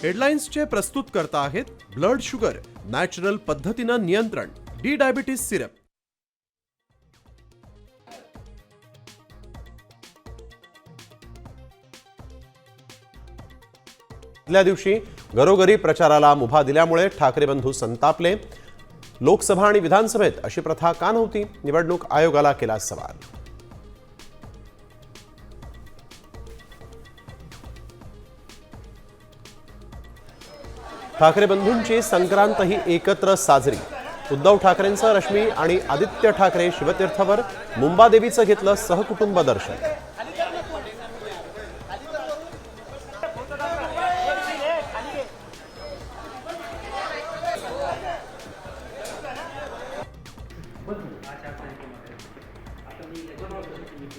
हेडलाइन्सचे प्रस्तुत करता आहेत ब्लड शुगर नॅचरल पद्धतीनं नियंत्रण डी डायबिटीज सिरप. पहिल्या दिवशी घरोघरी प्रचाराला मुभा दिल्यामुळे ठाकरे बंधू संतापले. लोकसभा आणि विधानसभेत अशी प्रथा का नव्हती? निवडणूक आयोगाला केला सवाल. ठाकरे बंधूंची संक्रांत ही एकत्र साजरी. उद्धव ठाकरेंचं रश्मी आणि आदित्य ठाकरे शिवतीर्थवर, मुंबादेवीचं घेतलं सहकुटुंब दर्शन.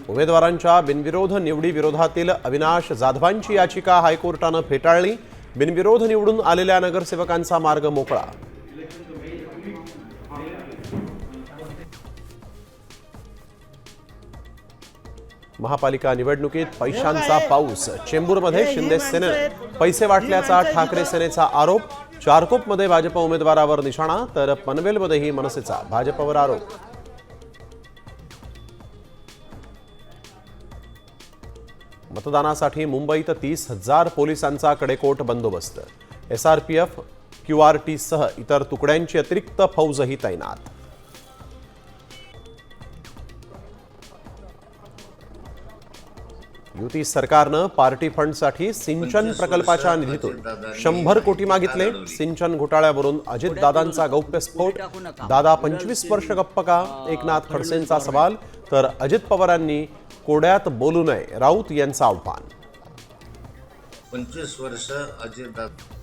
उमेदवारांच्या बिनविरोध निवडी विरोधातील अविनाश जाधवांची याचिका हायकोर्टानं फेटाळली. बिनविरोध निवडून आलेल्या नगरसेवकांचा मार्ग मोकळा. महापालिका निवडणुकीत पैशांचा पाऊस. चेंबूरमध्ये शिंदे सेनेनं पैसे वाटल्याचा ठाकरे सेनेचा आरोप. चारकोपमध्ये भाजप उमेदवारावर निशाणा, तर पनवेलमध्येही मनसेचा भाजपवर आरोप. मतदानासाठी मुंबईत 30,000 पोलिसांचा कडेकोट बंदोबस्त. SRPF, QRT सह इतर तुकड्यांची अतिरिक्त फौजही तैनात. युती सरकारनं पार्टी फंडसाठी सिंचन प्रकल्पाच्या निधीतून 100 कोटी मागितले. सिंचन घोटाळ्यावरून अजितदादांचा गौप्यस्फोट. दादा 25 वर्ष गप्प का? एकनाथ खडसेंचा सवाल. तर अजित पवारांनी कोड्यात बोलू नये, राऊत यांचं आव्हान. 25 वर्ष अजितदादा